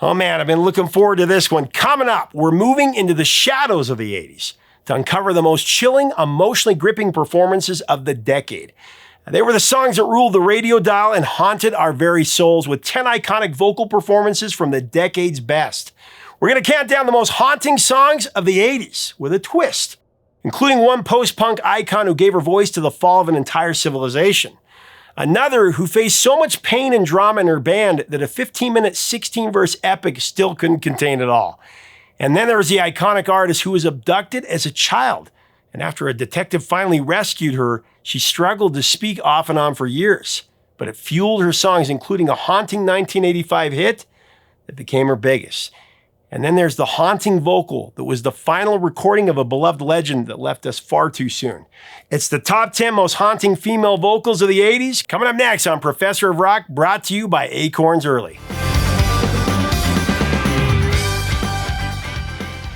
Oh man, I've been looking forward to this one. Coming up, we're moving into the shadows of the 80s to uncover the most chilling, emotionally gripping performances of the decade. They were the songs that ruled the radio dial and haunted our very souls with 10 iconic vocal performances from the decade's best. We're going to count down the most haunting songs of the 80s with a twist, including one post-punk icon who gave her voice to the fall of an entire civilization. Another who faced so much pain and drama in her band that a 15-minute, 16-verse epic still couldn't contain it all. And then there was the iconic artist who was abducted as a child. And after a detective finally rescued her, she struggled to speak off and on for years. But it fueled her songs, including a haunting 1985 hit that became her biggest. And then there's the haunting vocal that was the final recording of a beloved legend that left us far too soon. It's the top 10 most haunting female vocals of the 80s. Coming up next on Professor of Rock, brought to you by Acorns Early.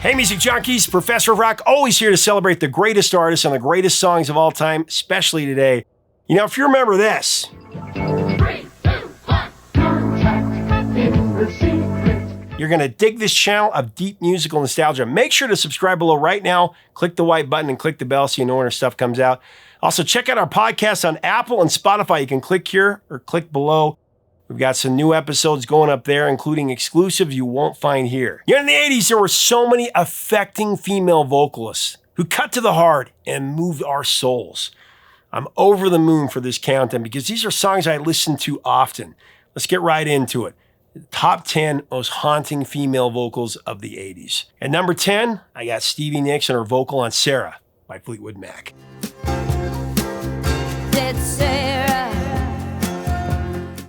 Hey, music junkies, Professor of Rock, always here to celebrate the greatest artists and the greatest songs of all time, especially today. You know, if you remember this. 3, 2, 1, you're trapped in the secret. You're going to dig this channel of deep musical nostalgia. Make sure to subscribe below right now. Click the white button and click the bell so you know when our stuff comes out. Also, check out our podcast on Apple and Spotify. You can click here or click below. We've got some new episodes going up there, including exclusives you won't find here. You know, in the 80s, there were so many affecting female vocalists who cut to the heart and moved our souls. I'm over the moon for this countdown because these are songs I listen to often. Let's get right into it. The top 10 most haunting female vocals of the 80s. At number 10, I got Stevie Nicks and her vocal on Sarah by Fleetwood Mac. Dead Sarah.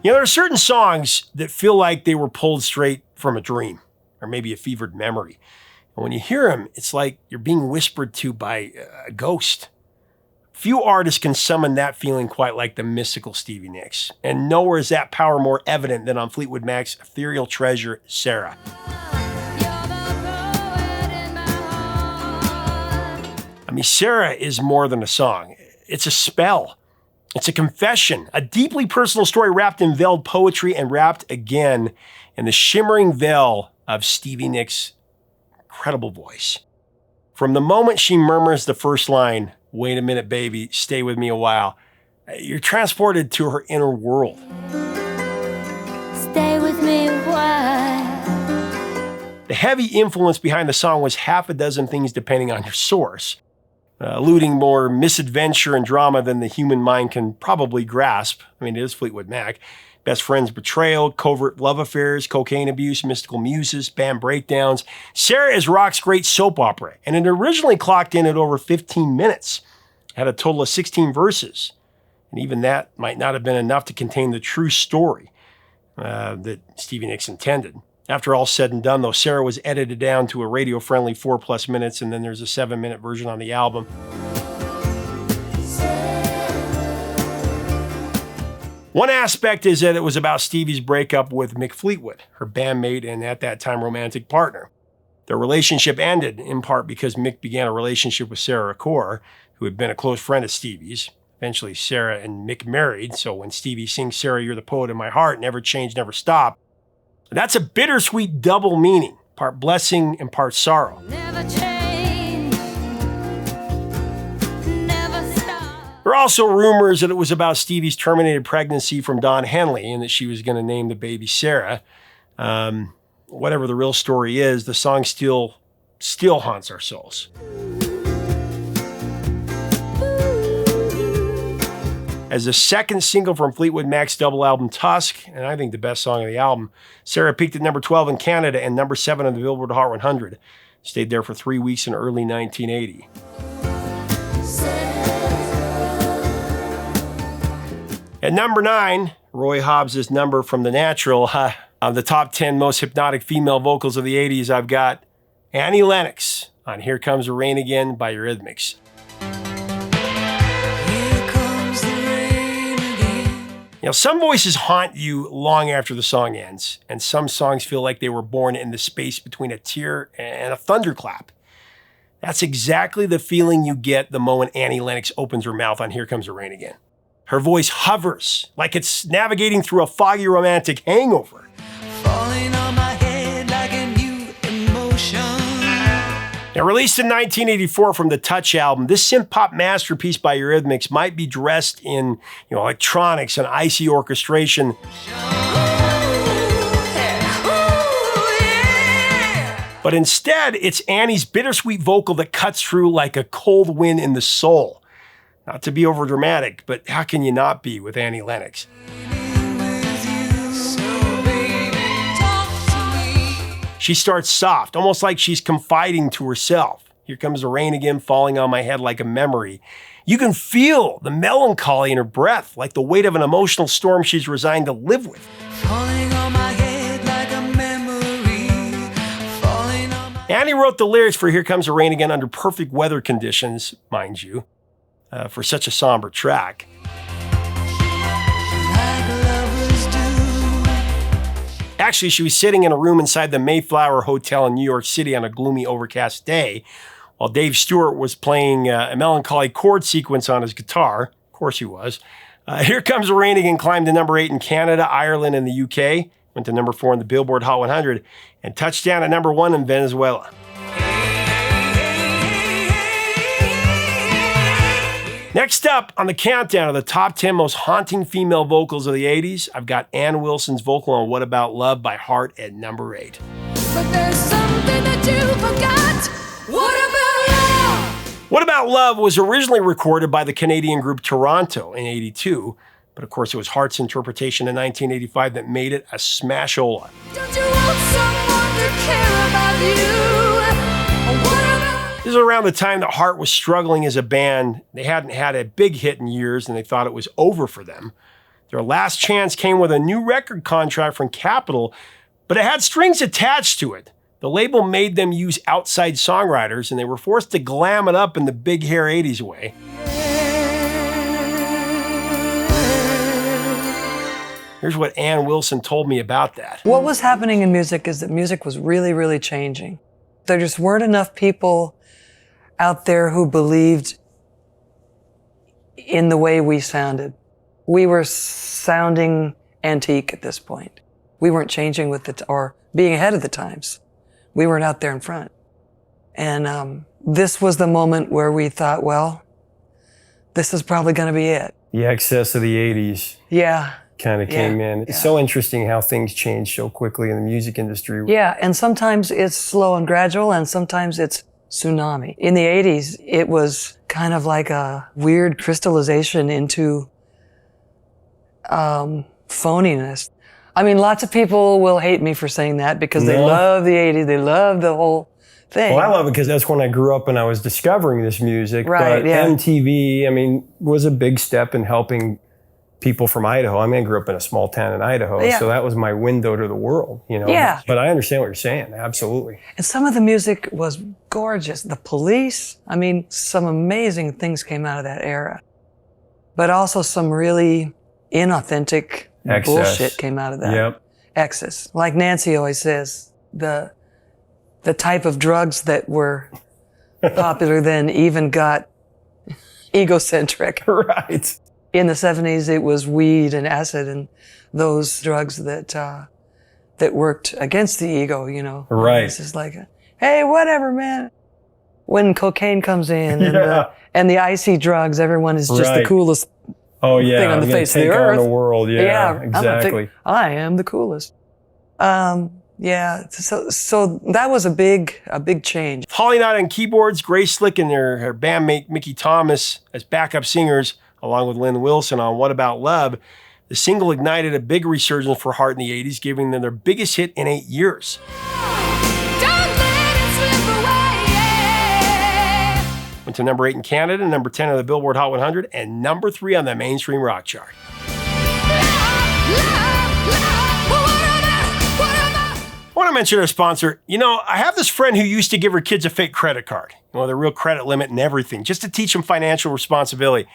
You know, there are certain songs that feel like they were pulled straight from a dream or maybe a fevered memory. And when you hear them, it's like you're being whispered to by a ghost. Few artists can summon that feeling quite like the mystical Stevie Nicks. And nowhere is that power more evident than on Fleetwood Mac's ethereal treasure, Sarah. I mean, Sarah is more than a song. It's a spell. It's a confession, a deeply personal story wrapped in veiled poetry and wrapped again in the shimmering veil of Stevie Nicks' incredible voice. From the moment she murmurs the first line, "Wait a minute, baby, stay with me a while," you're transported to her inner world. Stay with me a while. The heavy influence behind the song was half a dozen things depending on your source. Alluding more misadventure and drama than the human mind can probably grasp. I mean, it is Fleetwood Mac. Best friends betrayal, covert love affairs, cocaine abuse, mystical muses, band breakdowns. Sarah is rock's great soap opera, and it originally clocked in at over 15 minutes. It had a total of 16 verses, and even that might not have been enough to contain the true story that Stevie Nicks intended. After all said and done, though, Sarah was edited down to a radio-friendly 4+ minutes, and then there's a 7-minute version on the album. One aspect is that it was about Stevie's breakup with Mick Fleetwood, her bandmate and at that time romantic partner. Their relationship ended in part because Mick began a relationship with Sarah Acorns, who had been a close friend of Stevie's. Eventually, Sarah and Mick married, so when Stevie sings "Sarah, You're the Poet in My Heart," never change, never stop, that's a bittersweet double meaning, part blessing and part sorrow. Never change. Never stop. There are also rumors that it was about Stevie's terminated pregnancy from Don Henley and that she was going to name the baby Sarah. Whatever the real story is, the song still haunts our souls. As the second single from Fleetwood Mac's double album Tusk, and I think the best song of the album, Sarah peaked at number 12 in Canada and number 7 on the Billboard Hot 100. Stayed there for 3 weeks in early 1980. At number 9, Roy Hobbs' number from The Natural. Of the top 10 most hypnotic female vocals of the 80s, I've got Annie Lennox on Here Comes the Rain Again by Eurythmics. You know, some voices haunt you long after the song ends, and some songs feel like they were born in the space between a tear and a thunderclap. That's exactly the feeling you get the moment Annie Lennox opens her mouth on Here Comes the Rain Again. Her voice hovers like it's navigating through a foggy romantic hangover. Falling on my head Now, released in 1984 from the Touch album, this synth-pop masterpiece by Eurythmics might be dressed in electronics and icy orchestration. But instead, it's Annie's bittersweet vocal that cuts through like a cold wind in the soul. Not to be overdramatic, but how can you not be with Annie Lennox? She starts soft, almost like she's confiding to herself. Here comes the rain again, falling on my head like a memory. You can feel the melancholy in her breath, like the weight of an emotional storm she's resigned to live with. Falling on my head like a memory. Falling on my... Annie wrote the lyrics for Here Comes the Rain Again under perfect weather conditions, mind you, for such a somber track. Like lovers do. Actually, she was sitting in a room inside the Mayflower Hotel in New York City on a gloomy, overcast day, while Dave Stewart was playing a melancholy chord sequence on his guitar. Of course he was. Here Comes the Rain Again climbed to number 8 in Canada, Ireland, and the UK, went to number 4 in the Billboard Hot 100, and touched down at number 1 in Venezuela. Next up on the countdown of the top 10 most haunting female vocals of the 80s, I've got Ann Wilson's vocal on What About Love by Heart at number 8. But there's something that you forgot. What about love? What About Love was originally recorded by the Canadian group Toronto in 82, but of course it was Heart's interpretation in 1985 that made it a smashola. Don't you want someone to care about you? What about This is around the time that Heart was struggling as a band. They hadn't had a big hit in years and they thought it was over for them. Their last chance came with a new record contract from Capitol, but it had strings attached to it. The label made them use outside songwriters and they were forced to glam it up in the big hair 80s way. Here's what Ann Wilson told me about that. What was happening in music is that music was really, really changing. There just weren't enough people out there who believed in the way we sounded. We were sounding antique at this point. We weren't changing with or being ahead of the times. We weren't out there in front. And this was the moment where we thought, well, this is probably going to be it. The excess of the 80s Yeah. kind of came in. It's so interesting how things change so quickly in the music industry. Yeah, and sometimes it's slow and gradual, and sometimes it's tsunami. In the 80s, it was kind of like a weird crystallization into phoniness. I mean, lots of people will hate me for saying that because they love the 80s, they love the whole thing. Well, I love it because that's when I grew up and I was discovering this music. Right, but yeah. MTV, I mean, was a big step in helping people from Idaho. I mean, I grew up in a small town in Idaho, Yeah. so that was my window to the world, you know. Yeah. But I understand what you're saying, absolutely. And some of the music was gorgeous. The Police, I mean, some amazing things came out of that era. But also some really inauthentic Excess. bullshit came out of that. Yep. Excess. Like Nancy always says, the type of drugs that were popular then even got egocentric. Right. In the 70s, it was weed and acid and those drugs that worked against the ego, you know. Right. It's just like, hey, whatever, man. When cocaine comes in Yeah. and the icy drugs, everyone is just the Right. coolest Oh, yeah. thing on I'm the gonna face of take the on earth. the world. Yeah, I'm exactly. I am the coolest. Yeah. So that was a big change. Holly Knight on keyboards, Grace Slick and her bandmate Mickey Thomas as backup singers, along with Lynn Wilson on What About Love. The single ignited a big resurgence for Heart in the 80s, giving them their biggest hit in 8 years. Don't let it slip away. Went to number 8 in Canada, number 10 on the Billboard Hot 100, and number 3 on the mainstream rock chart. I want to mention our sponsor. You know, I have this friend who used to give her kids a fake credit card, the real credit limit and everything, just to teach them financial responsibility.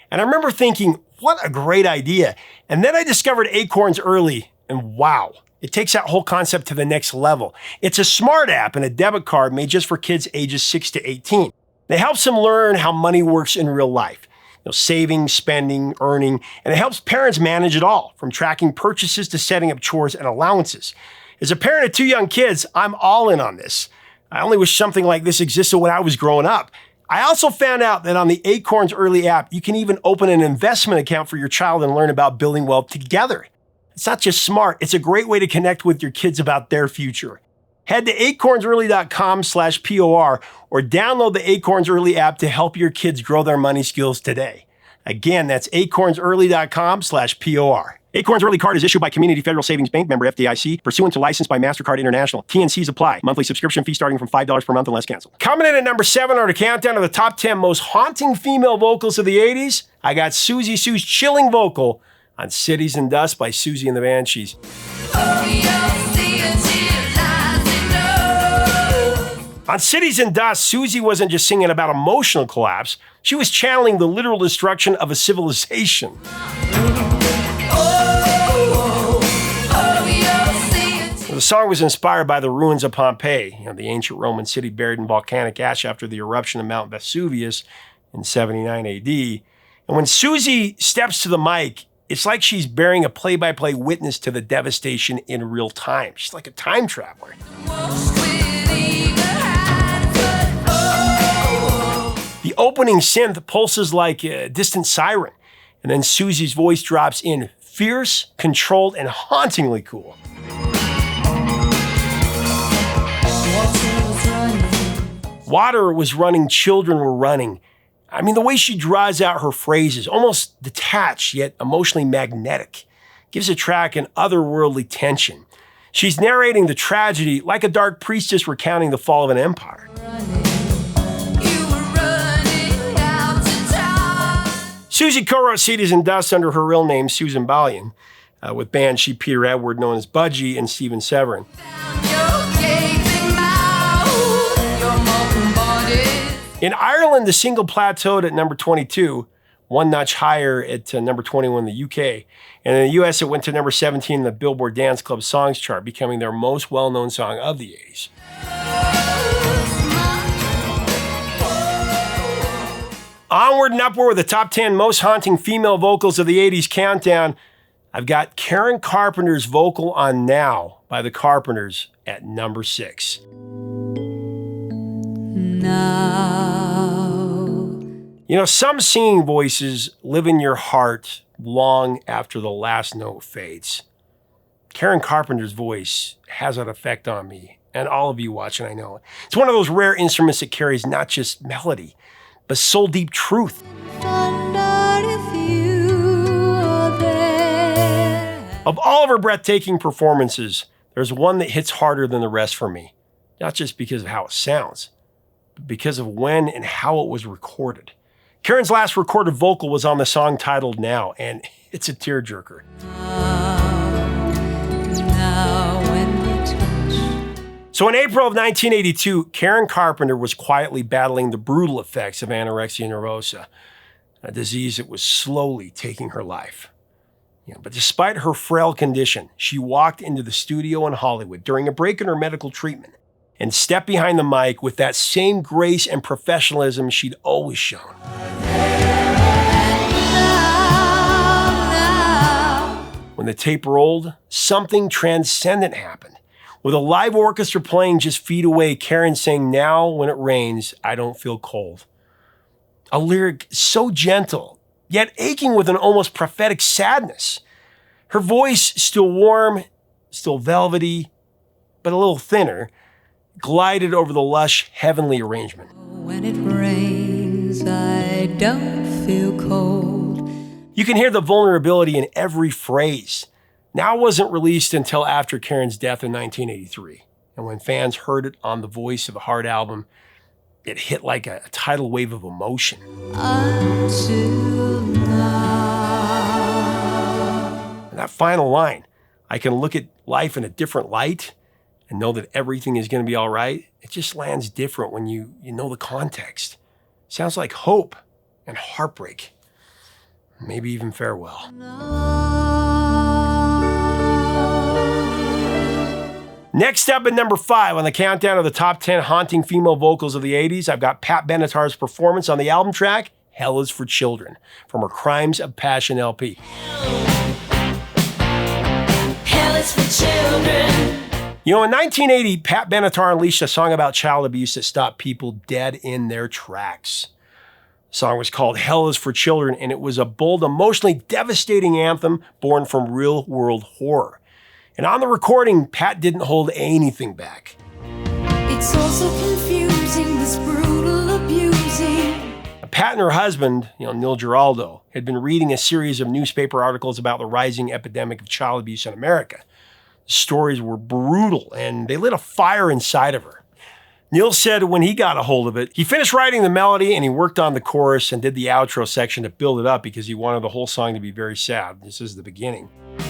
And I remember thinking, what a great idea. And then I discovered Acorns early, and wow, it takes that whole concept to the next level. It's a smart app and a debit card made just for kids ages 6 to 18. It helps them learn how money works in real life. Saving, spending, earning, and it helps parents manage it all, from tracking purchases to setting up chores and allowances. As a parent of 2 young kids, I'm all in on this. I only wish something like this existed when I was growing up. I also found out that on the Acorns Early app, you can even open an investment account for your child and learn about building wealth together. It's not just smart, it's a great way to connect with your kids about their future. Head to acornsearly.com/POR or download the Acorns Early app to help your kids grow their money skills today. Again, that's acornsearly.com/POR. Acorns Early Card is issued by Community Federal Savings Bank, member FDIC, pursuant to license by MasterCard International. T&Cs apply. Monthly subscription fee starting from $5 per month unless canceled. Coming in at number 7 on the countdown of the top 10 most haunting female vocals of the 80s, I got Siouxsie Sioux's chilling vocal on Cities and Dust by Siouxsie and the Banshees. On Cities and Dust, Siouxsie wasn't just singing about emotional collapse, she was channeling the literal destruction of a civilization. The song was inspired by the ruins of Pompeii, the ancient Roman city buried in volcanic ash after the eruption of Mount Vesuvius in 79 AD. And when Siouxsie steps to the mic, it's like she's bearing a play-by-play witness to the devastation in real time. She's like a time traveler. The opening synth pulses like a distant siren, and then Siouxsie's voice drops in, fierce, controlled, and hauntingly cool. Water was running, children were running. I mean, the way she draws out her phrases, almost detached yet emotionally magnetic, gives the track an otherworldly tension. She's narrating the tragedy like a dark priestess recounting the fall of an empire. Siouxsie co-wrote Cities and Dust under her real name, Susan Ballion, with Banshee Peter Edward, known as Budgie, and Stephen Severin. In Ireland, the single plateaued at number 22, one notch higher at number 21 in the UK. And in the US, it went to number 17 in the Billboard Dance Club Songs chart, becoming their most well-known song of the 80s. Onward and upward with the top 10 most haunting female vocals of the 80s countdown. I've got Karen Carpenter's vocal on Now by the Carpenters at number 6. Now. Some singing voices live in your heart long after the last note fades. Karen Carpenter's voice has that effect on me, and all of you watching, I know. It's one of those rare instruments that carries not just melody, but soul-deep truth. Of all of her breathtaking performances, there's one that hits harder than the rest for me. Not just because of how it sounds, but because of when and how it was recorded. Karen's last recorded vocal was on the song titled Now, and it's a tearjerker. So in April of 1982, Karen Carpenter was quietly battling the brutal effects of anorexia nervosa, a disease that was slowly taking her life. But despite her frail condition, she walked into the studio in Hollywood during a break in her medical treatment and stepped behind the mic with that same grace and professionalism she'd always shown. When the tape rolled, something transcendent happened. With a live orchestra playing just feet away, Karen sang, "Now when it rains, I don't feel cold." A lyric so gentle, yet aching with an almost prophetic sadness. Her voice, still warm, still velvety, but a little thinner, glided over the lush, heavenly arrangement. When it rains, I don't feel cold. You can hear the vulnerability in every phrase. Now wasn't released until after Karen's death in 1983. And when fans heard it on the Voice of a Heart album, it hit like a tidal wave of emotion. Until now. And that final line, "I can look at life in a different light and know that everything is going to be all right," it just lands different when you know the context. Sounds like hope and heartbreak, maybe even farewell. Next up at number 5 on the countdown of the top 10 haunting female vocals of the 80s, I've got Pat Benatar's performance on the album track, "Hell is for Children," from her Crimes of Passion LP. Hell is for children. You know, in 1980, Pat Benatar unleashed a song about child abuse that stopped people dead in their tracks. The song was called Hell is for Children, and it was a bold, emotionally devastating anthem born from real-world horror. And on the recording, Pat didn't hold anything back. It's all so confusing, this brutal abusing. Pat and her husband, Neil Giraldo, had been reading a series of newspaper articles about the rising epidemic of child abuse in America. The stories were brutal, and they lit a fire inside of her. Neil said when he got a hold of it, he finished writing the melody and he worked on the chorus and did the outro section to build it up because he wanted the whole song to be very sad. This is the beginning. They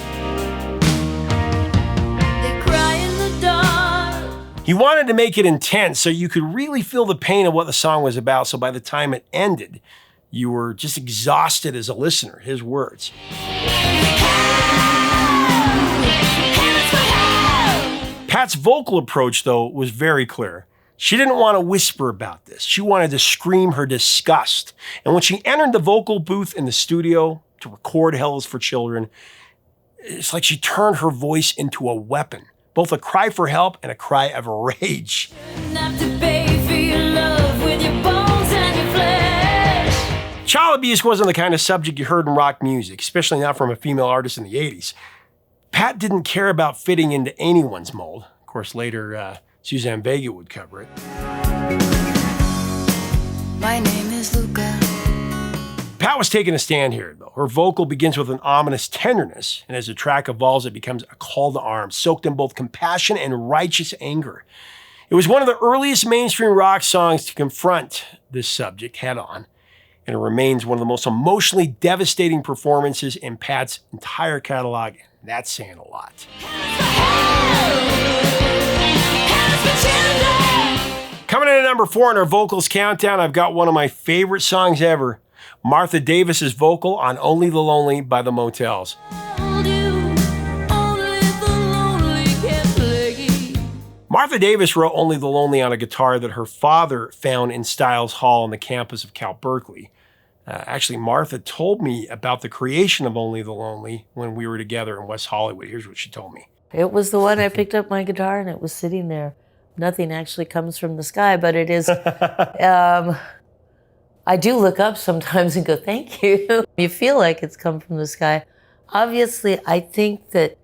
cry in the dark. He wanted to make it intense so you could really feel the pain of what the song was about, so by the time it ended, you were just exhausted as a listener. His words. Pat's vocal approach, though, was very clear. She didn't want to whisper about this. She wanted to scream her disgust. And when she entered the vocal booth in the studio to record Hell is for Children, it's like she turned her voice into a weapon, both a cry for help and a cry of rage. Have to pay for your love with your bones and your flesh. Child abuse wasn't the kind of subject you heard in rock music, especially not from a female artist in the 80s. Pat didn't care about fitting into anyone's mold. Of course, later, Suzanne Vega would cover it. My name is Luca. Pat was taking a stand here, though. Her vocal begins with an ominous tenderness, and as the track evolves, it becomes a call to arms, soaked in both compassion and righteous anger. It was one of the earliest mainstream rock songs to confront this subject head on, and it remains one of the most emotionally devastating performances in Pat's entire catalog. That's saying a lot. Coming in at number 4 on our vocals countdown, I've got one of my favorite songs ever, Martha Davis's vocal on Only the Lonely by the Motels. Martha Davis wrote Only the Lonely on a guitar that her father found in Stiles Hall on the campus of Cal Berkeley. Actually, Martha told me about the creation of Only the Lonely when we were together in West Hollywood. Here's what she told me. It was the one I picked up my guitar and it was sitting there. Nothing actually comes from the sky, but it is. I do look up sometimes and go, thank you. You feel like it's come from the sky. Obviously, I think that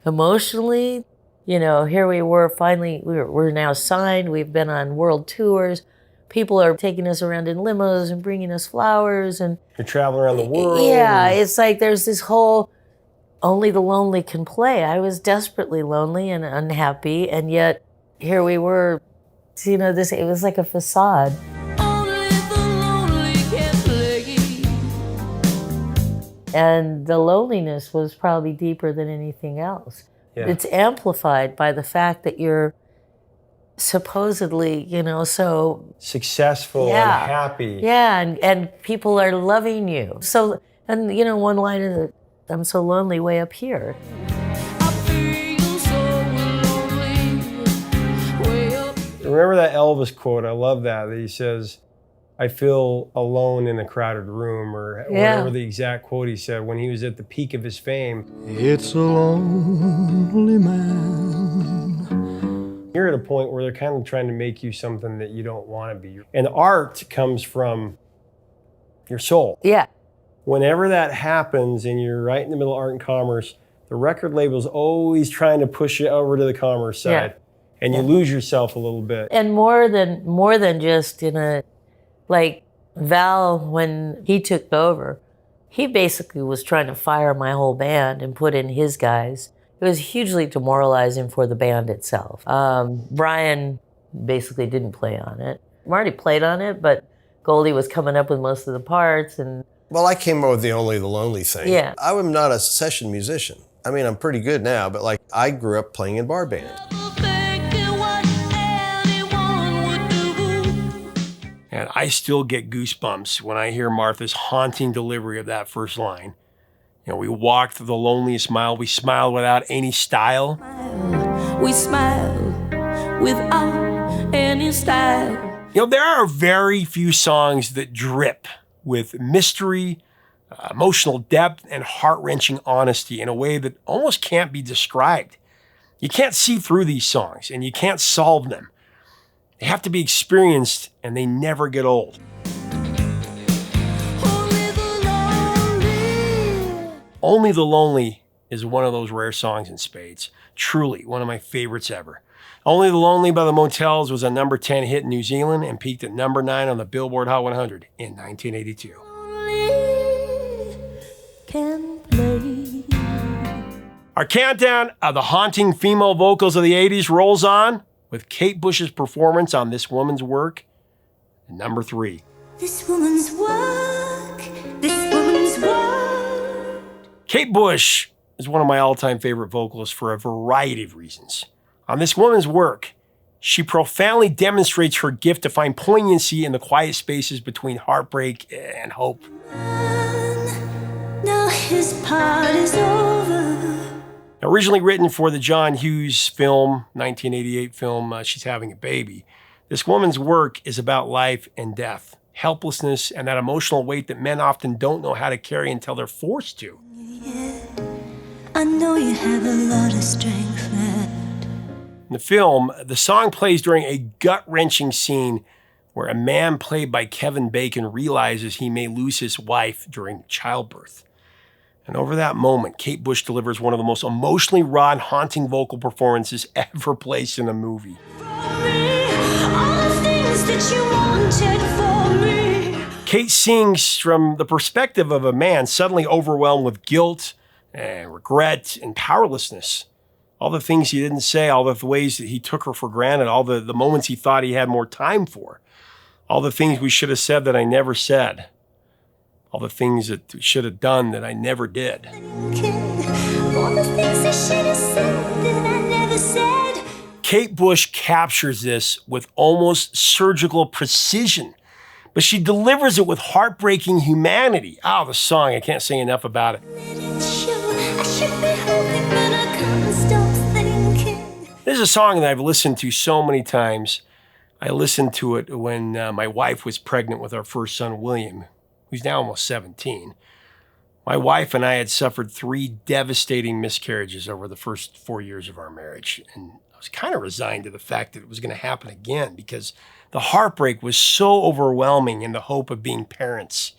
emotionally, here we were finally, we're now signed. We've been on world tours. People are taking us around in limos and bringing us flowers. And You're traveling around the world. yeah, it's like there's this whole only the lonely can play. I was desperately lonely and unhappy, and yet here we were, it was like a facade. Only the lonely can play. And the loneliness was probably deeper than anything else. Yeah. It's amplified by the fact that you're supposedly, so Successful Yeah. and happy. yeah, and people are loving you. So, and one line of the, I'm so lonely way up here. I feel so lonely. Way up. Remember that Elvis quote? I love that he says, I feel alone in a crowded room, or Yeah. whatever the exact quote he said when he was at the peak of his fame. It's a lonely man. You're at a point where they're kind of trying to make you something that you don't want to be. And art comes from your soul. Yeah, Whenever that happens and you're right in the middle of art and commerce, the record label's always trying to push you over to the commerce side. Yeah. And you lose yourself a little bit. and more than just like Val, when he took over, he basically was trying to fire my whole band and put in his guys. It was hugely demoralizing for the band itself. Brian basically didn't play on it. Marty played on it, but Goldie was coming up with most of the parts. And Well, I came up with the Only the Lonely thing. Yeah. I am not a session musician. I mean, I'm pretty good now, but I grew up playing in bar band. Thinking what anyone would do. And I still get goosebumps when I hear Martha's haunting delivery of that first line. We walked the loneliest mile. We smiled without any style. We smile without any style. There are very few songs that drip with mystery, emotional depth, and heart-wrenching honesty in a way that almost can't be described. You can't see through these songs, and you can't solve them. They have to be experienced, and they never get old. Only the Lonely is one of those rare songs in spades. Truly, one of my favorites ever. Only the Lonely by the Motels was a number 10 hit in New Zealand and peaked at number 9 on the Billboard Hot 100 in 1982. Our countdown of the haunting female vocals of the 80s rolls on with Kate Bush's performance on This Woman's Work at number 3. This woman's work, this woman's work. Kate Bush is one of my all-time favorite vocalists for a variety of reasons. On This Woman's Work, she profoundly demonstrates her gift to find poignancy in the quiet spaces between heartbreak and hope. Now his part is over. Originally written for the John Hughes film, 1988 film, She's Having a Baby, This Woman's Work is about life and death, helplessness, and that emotional weight that men often don't know how to carry until they're forced to. Yeah, I know you have a lot of strength left. In the film, the song plays during a gut-wrenching scene where a man played by Kevin Bacon realizes he may lose his wife during childbirth. And over that moment, Kate Bush delivers one of the most emotionally raw and haunting vocal performances ever placed in a movie. Kate sings from the perspective of a man suddenly overwhelmed with guilt and regret and powerlessness. All the things he didn't say, all the ways that he took her for granted, all the moments he thought he had more time for, all the things we should have said that I never said. All the things that we should have done that I never did. Kate Bush captures this with almost surgical precision, but she delivers it with heartbreaking humanity. The song, I can't say enough about it. This is a song that I've listened to so many times. I listened to it when my wife was pregnant with our first son, William, who's now almost 17. My wife and I had suffered 3 devastating miscarriages over the first 4 years of our marriage. And I was kind of resigned to the fact that it was going to happen again because the heartbreak was so overwhelming in the hope of being parents.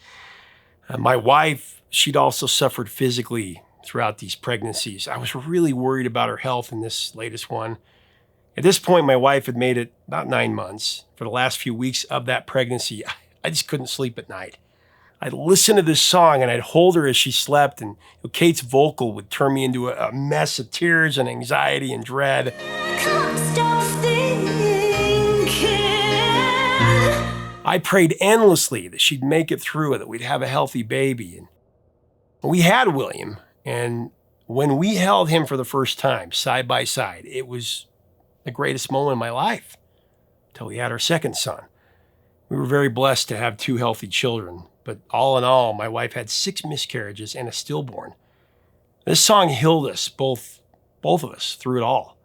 My wife, she'd also suffered physically throughout these pregnancies. I was really worried about her health in this latest one. At this point, my wife had made it about 9 months. For the last few weeks of that pregnancy, I just couldn't sleep at night. I'd listen to this song and I'd hold her as she slept, and Kate's vocal would turn me into a mess of tears and anxiety and dread. I prayed endlessly that she'd make it through it, that we'd have a healthy baby. And we had William, and when we held him for the first time, side by side, it was the greatest moment of my life until we had our second son. We were very blessed to have 2 healthy children. But all in all, my wife had 6 miscarriages and a stillborn. This song healed us, both of us, through it all.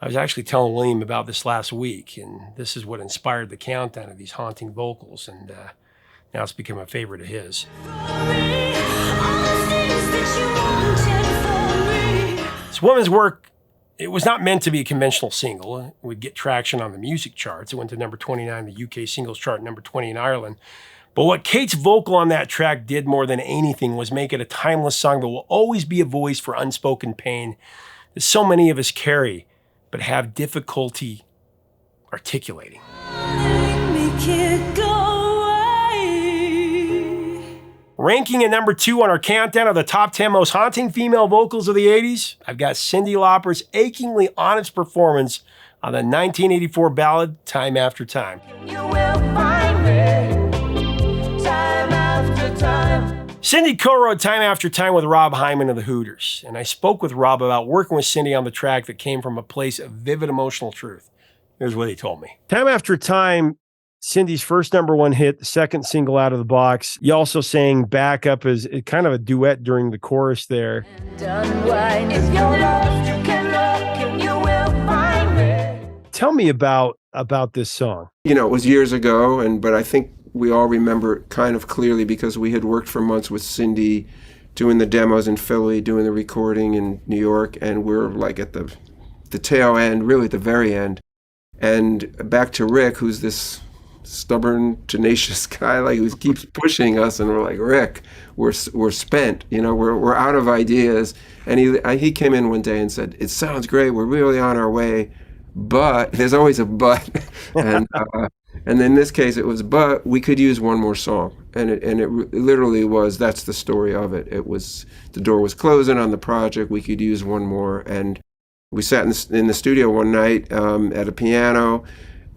I was actually telling William about this last week, and this is what inspired the countdown of these haunting vocals, and now it's become a favorite of his. This Woman's Work, it was not meant to be a conventional single. It would get traction on the music charts. It went to number 29 in the UK singles chart, number 20 in Ireland. But what Kate's vocal on that track did more than anything was make it a timeless song that will always be a voice for unspoken pain that so many of us carry, but have difficulty articulating. Ranking at number 2 on our countdown of the top 10 most haunting female vocals of the 80s, I've got Cyndi Lauper's achingly honest performance on the 1984 ballad, Time After Time. You will find me. Cyndi co-wrote Time After Time with Rob Hyman of the Hooters, and I spoke with Rob about working with Cyndi on the track that came from a place of vivid emotional truth. Here's what he told me. Time After Time, Cindy's first number 1 hit, the second single out of the box. You also sang backup as kind of a duet during the chorus there. If you're lost, you can look and you will find me. Tell me about this song. You know, it was years ago, but I think we all remember it kind of clearly because we had worked for months with Cyndi, doing the demos in Philly, doing the recording in New York, and we're like at the the tail end, really the very end. And back to Rick, who's this stubborn, tenacious guy, like who keeps pushing us, and we're like, Rick, we're spent, we're out of ideas. And he came in one day and said, it sounds great, we're really on our way, but there's always a but. And in this case it was, but we could use one more song. And it literally was, that's the story of it. It was, the door was closing on the project, we could use one more. And we sat in the studio one night at a piano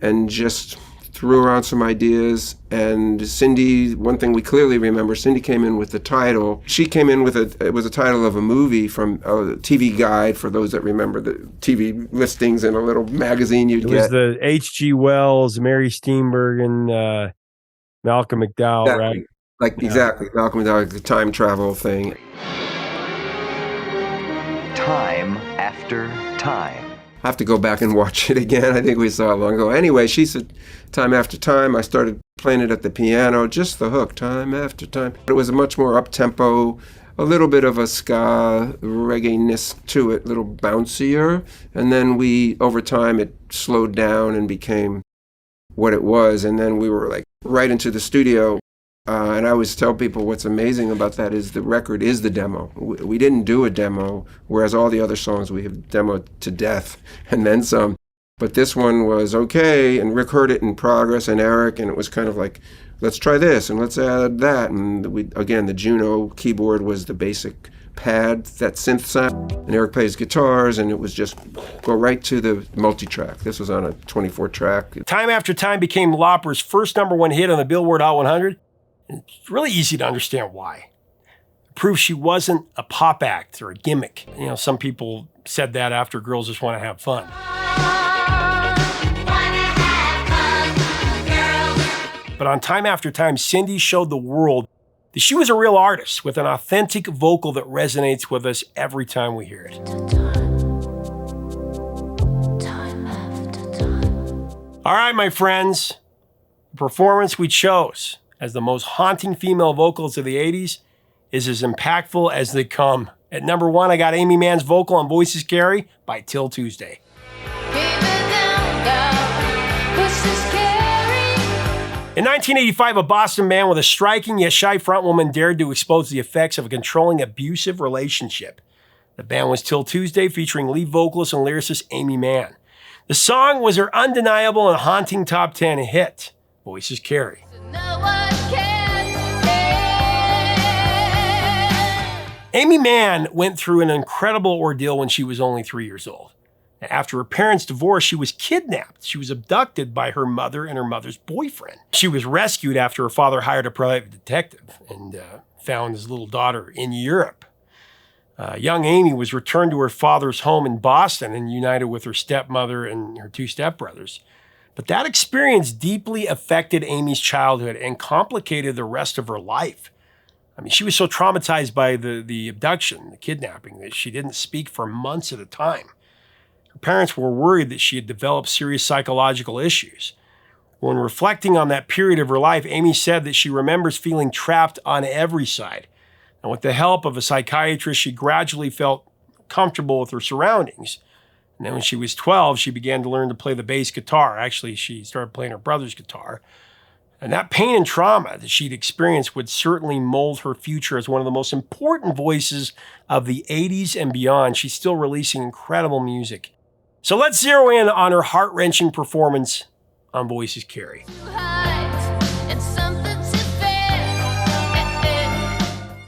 and just threw around some ideas. And Cyndi, one thing we clearly remember, Cyndi came in with the title. She came in with it was a title of a movie from a TV Guide, for those that remember the TV listings in a little magazine you'd get. It was the H.G. Wells, Mary Steenburgen, Malcolm McDowell, exactly. right? Exactly. Malcolm McDowell, the time travel thing. Time after time. I have to go back and watch it again. I think we saw it long ago. Anyway, she said, time after time. I started playing it at the piano, just the hook, time after time. It was a much more up-tempo, a little bit of a ska reggae-ness to it, a little bouncier. And then over time, it slowed down and became what it was. And then we were like right into the studio. And I always tell people what's amazing about that is the record is the demo. We didn't do a demo, whereas all the other songs we have demoed to death and then some. But this one was okay, and Rick heard it in progress, and Eric, and it was kind of like, let's try this and let's add that. And again, the Juno keyboard was the basic pad, that synth sound, and Eric plays guitars, and it was just go right to the multi-track. This was on a 24-track. Time After Time became Lauper's first #1 hit on the Billboard Hot 100. It's really easy to understand why. It proves she wasn't a pop act or a gimmick. Some people said that after Girls Just Want to Have Fun. But on Time After Time, Cyndi showed the world that she was a real artist with an authentic vocal that resonates with us every time we hear it. All right, my friends, the performance we chose as the most haunting female vocals of the 80s is as impactful as they come. At #1, I got Aimee Mann's vocal on Voices Carry by Till Tuesday. In 1985, a Boston band with a striking yet shy frontwoman dared to expose the effects of a controlling, abusive relationship. The band was Till Tuesday, featuring lead vocalist and lyricist Aimee Mann. The song was her undeniable and haunting top 10 hit, Voices Carry. Aimee Mann went through an incredible ordeal when she was only 3 years old. After her parents' divorce, she was kidnapped. She was abducted by her mother and her mother's boyfriend. She was rescued after her father hired a private detective and found his little daughter in Europe. Young Aimee was returned to her father's home in Boston and united with her stepmother and her 2 stepbrothers. But that experience deeply affected Aimee's childhood and complicated the rest of her life. She was so traumatized by the abduction, the kidnapping, that she didn't speak for months at a time. Her parents were worried that she had developed serious psychological issues. When reflecting on that period of her life, Aimee said that she remembers feeling trapped on every side. And with the help of a psychiatrist, she gradually felt comfortable with her surroundings. And then when she was 12, she began to learn to play the bass guitar. Actually, she started playing her brother's guitar. And that pain and trauma that she'd experienced would certainly mold her future as one of the most important voices of the 80s and beyond. She's still releasing incredible music. So let's zero in on her heart-wrenching performance on Voices Carry.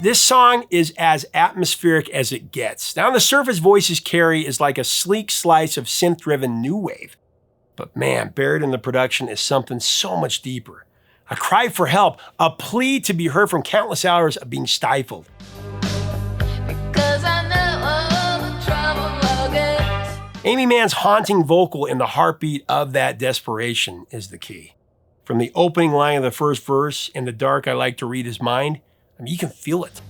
This song is as atmospheric as it gets. Now on the surface, Voices Carry is like a sleek slice of synth-driven new wave. But man, buried in the production is something so much deeper. A cry for help, a plea to be heard from countless hours of being stifled. Aimee Mann's haunting vocal in the heartbeat of that desperation is the key. From the opening line of the first verse, "In the dark I like to read his mind," you can feel it.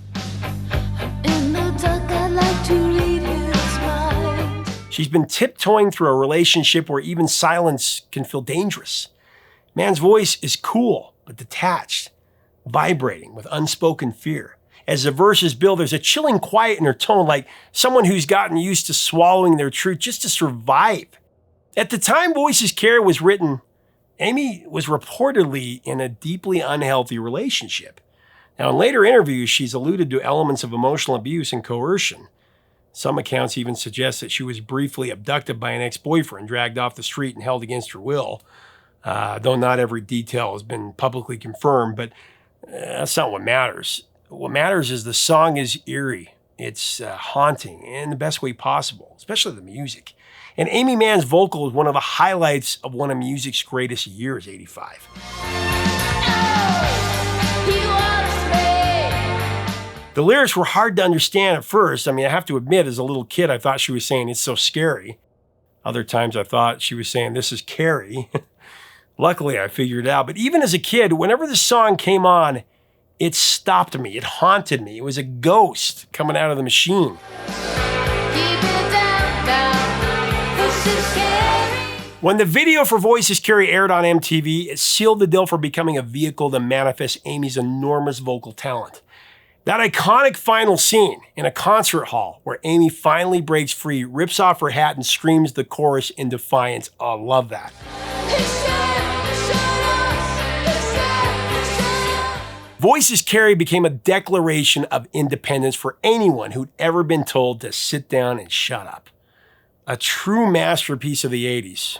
In the dark, I like to read his mind. She's been tiptoeing through a relationship where even silence can feel dangerous. Mann's voice is cool, but detached, vibrating with unspoken fear. As the verses build, there's a chilling quiet in her tone, like someone who's gotten used to swallowing their truth just to survive. At the time Voices Carry was written, Aimee was reportedly in a deeply unhealthy relationship. Now, in later interviews, she's alluded to elements of emotional abuse and coercion. Some accounts even suggest that she was briefly abducted by an ex-boyfriend, dragged off the street and held against her will. Though not every detail has been publicly confirmed, but that's not what matters. What matters is the song is eerie. It's haunting in the best way possible, especially the music. And Aimee Mann's vocal is one of the highlights of one of music's greatest years, 85. The lyrics were hard to understand at first. I mean, I have to admit, as a little kid, I thought she was saying, it's so scary. Other times I thought she was saying, this is Carrie. Luckily, I figured it out. But even as a kid, whenever the song came on, it stopped me. It haunted me. It was a ghost coming out of the machine. When the video for Voices Carry aired on MTV, it sealed the deal for becoming a vehicle to manifest Aimee's enormous vocal talent. That iconic final scene in a concert hall where Aimee finally breaks free, rips off her hat, and screams the chorus in defiance. Oh, I love that. Voices Carry became a declaration of independence for anyone who'd ever been told to sit down and shut up. A true masterpiece of the 80s.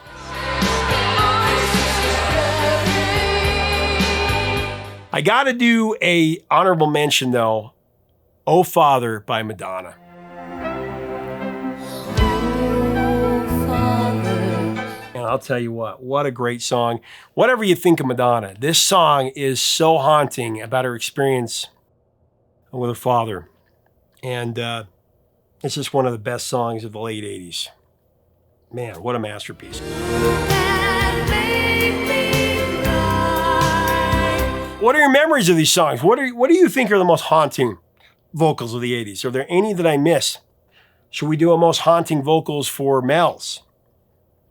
I gotta do a honorable mention though, Oh Father by Madonna. And I'll tell you what a great song. Whatever you think of Madonna, this song is so haunting about her experience with her father. And it's just one of the best songs of the late 80s. Man, what a masterpiece. What are your memories of these songs? What do you think are the most haunting vocals of the 80s? Are there any that I missed? Should we do a most haunting vocals for Mel's?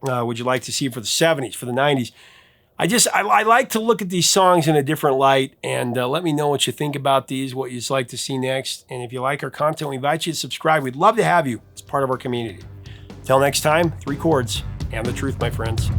Would you like to see for the 70s, for the 90s? I like to look at these songs in a different light, and let me know what you think about these, what you'd like to see next. And if you like our content, we invite you to subscribe. We'd love to have you as part of our community. Till next time, 3 chords and the truth, my friends.